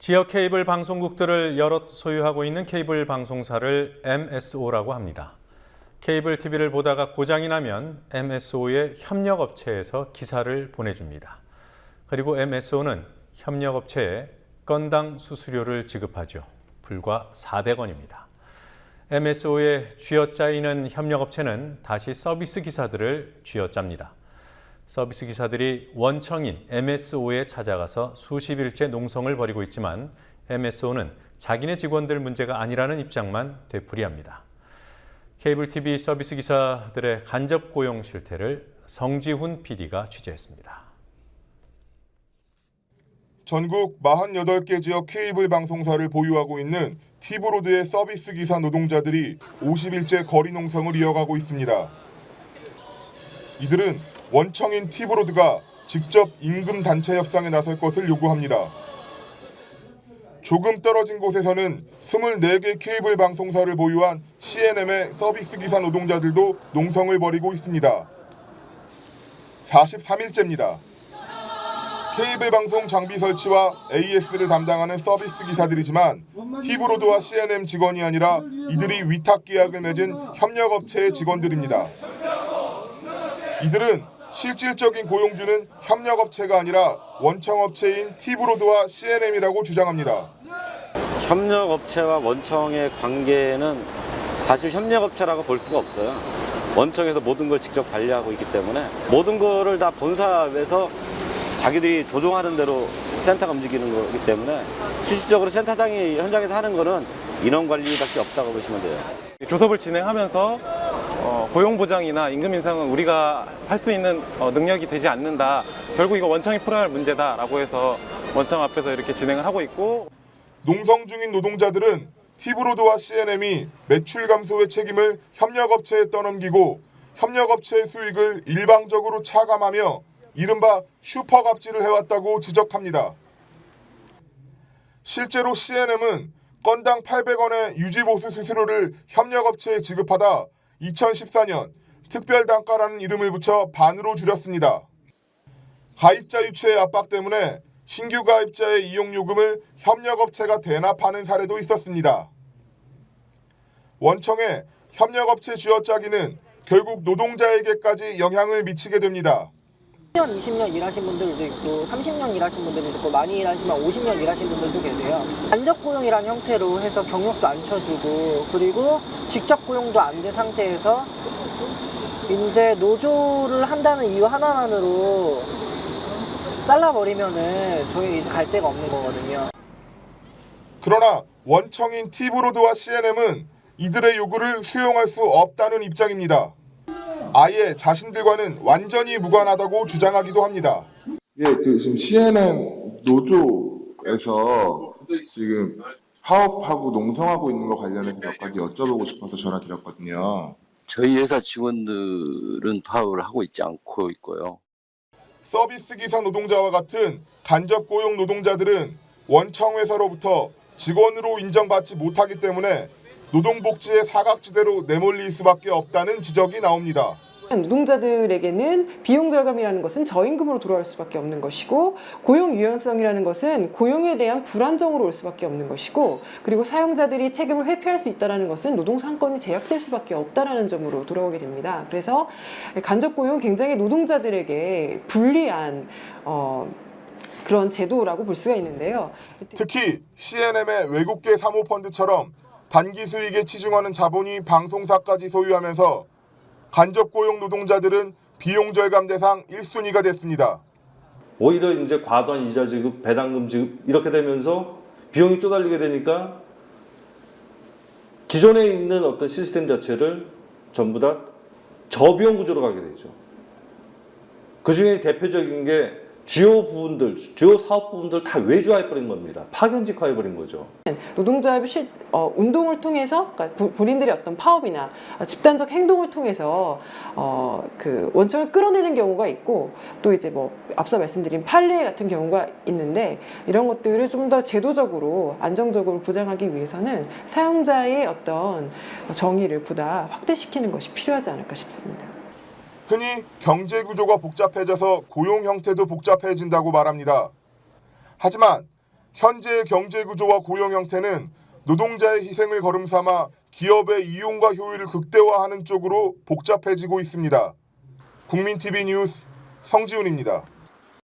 지역 케이블 방송국들을 여럿 소유하고 있는 케이블 방송사를 MSO라고 합니다. 케이블 TV를 보다가 고장이 나면 MSO의 협력업체에서 기사를 보내줍니다. 그리고 MSO는 협력업체에 건당 수수료를 지급하죠. 불과 400원입니다. MSO에 쥐어짜이는 협력업체는 다시 서비스 기사들을 쥐어짭니다. 서비스 기사들이 원청인 MSO에 찾아가서 수십일째 농성을 벌이고 있지만 MSO는 자기네 직원들 문제가 아니라는 입장만 되풀이합니다. 케이블 TV 서비스 기사들의 간접 고용 실태를 성지훈 PD가 취재했습니다. 전국 48개 지역 케이블 방송사를 보유하고 있는 티브로드의 서비스 기사 노동자들이 50일째 거리 농성을 이어가고 있습니다. 이들은 원청인 티브로드가 직접 임금 단체 협상에 나설 것을 요구합니다. 조금 떨어진 곳에서는 24개 케이블 방송사를 보유한 CNM의 서비스 기사 노동자들도 농성을 벌이고 있습니다. 43일째입니다. 케이블 방송 장비 설치와 AS를 담당하는 서비스 기사들이지만 티브로드와 CNM 직원이 아니라 이들이 위탁 계약을 맺은 협력업체의 직원들입니다. 이들은 실질적인 고용주는 협력업체가 아니라 원청업체인 티브로드와 CNM이라고 주장합니다. 협력업체와 원청의 관계는 사실 협력업체라고 볼 수가 없어요. 원청에서 모든 걸 직접 관리하고 있기 때문에 모든 거를 다 본사에서 자기들이 조종하는 대로 센터가 움직이는 거기 때문에 실질적으로 센터장이 현장에서 하는 거는 인원관리밖에 없다고 보시면 돼요. 교섭을 진행하면서 고용보장이나 임금 인상은 우리가 할 수 있는 능력이 되지 않는다. 결국 이거 원청이 풀어야 할 문제다라고 해서 원청 앞에서 이렇게 진행을 하고 있고. 농성 중인 노동자들은 티브로드와 CNM이 매출 감소의 책임을 협력업체에 떠넘기고 협력업체의 수익을 일방적으로 차감하며 이른바 슈퍼갑질을 해왔다고 지적합니다. 실제로 CNM은 건당 800원의 유지보수 수수료를 협력업체에 지급하다 2014년 특별단가라는 이름을 붙여 반으로 줄였습니다. 가입자 유치의 압박 때문에 신규 가입자의 이용요금을 협력업체가 대납하는 사례도 있었습니다. 원청의 협력업체 쥐어짜기는 결국 노동자에게까지 영향을 미치게 됩니다. 10년, 20년 일하신 분들도 있고 30년 일하신 분들도 있고 많이 일하시면 50년 일하신 분들도 계세요. 간접 고용이라는 형태로 해서 경력도 안 쳐주고 그리고 직접 고용도 안 된 상태에서 이제 노조를 한다는 이유 하나만으로 잘라버리면은 저희 이제 갈 데가 없는 거거든요. 그러나 원청인 티브로드와 CNM은 이들의 요구를 수용할 수 없다는 입장입니다. 아예 자신들과는 완전히 무관하다고 주장하기도 합니다. 예, 지금 CNM 노조에서 지금 파업하고 농성하고 있는 거 관련해서 몇 가지 여쭤보고 싶어서 전화 드렸거든요. 저희 회사 직원들은 파업을 하고 있지 않고 있고요. 서비스 기사 노동자와 같은 간접 고용 노동자들은 원청 회사로부터 직원으로 인정받지 못하기 때문에 노동복지의 사각지대로 내몰릴 수밖에 없다는 지적이 나옵니다. 노동자들에게는 비용 절감이라는 것은 저임금으로 돌아올 수밖에 없는 것이고 고용 유연성이라는 것은 고용에 대한 불안정으로 올 수밖에 없는 것이고 그리고 사용자들이 책임을 회피할 수 있다는 것은 노동 상권이 제약될 수밖에 없다는 점으로 돌아오게 됩니다. 그래서 간접 고용은 굉장히 노동자들에게 불리한 그런 제도라고 볼 수가 있는데요. 특히 CNM의 외국계 사모펀드처럼 단기 수익에 치중하는 자본이 방송사까지 소유하면서 간접 고용 노동자들은 비용 절감 대상 1순위가 됐습니다. 오히려 이제 과도한 이자 지급, 배당금 지급 이렇게 되면서 비용이 쪼달리게 되니까 기존에 있는 어떤 시스템 자체를 전부 다 저비용 구조로 가게 되죠. 그 중에 대표적인 게 주요 사업 부분들 다 외주화해버린 겁니다. 파견직화해버린 거죠. 노동조합의 운동을 통해서 그러니까 본인들의 어떤 파업이나 집단적 행동을 통해서 그 원청을 끌어내는 경우가 있고 또 이제 뭐 앞서 말씀드린 판례 같은 경우가 있는데 이런 것들을 좀 더 제도적으로 안정적으로 보장하기 위해서는 사용자의 어떤 정의를 보다 확대시키는 것이 필요하지 않을까 싶습니다. 흔히 경제 구조가 복잡해져서 고용 형태도 복잡해진다고 말합니다. 하지만 현재의 경제 구조와 고용 형태는 노동자의 희생을 거름삼아 기업의 이용과 효율을 극대화하는 쪽으로 복잡해지고 있습니다. 국민TV 뉴스 성지훈입니다.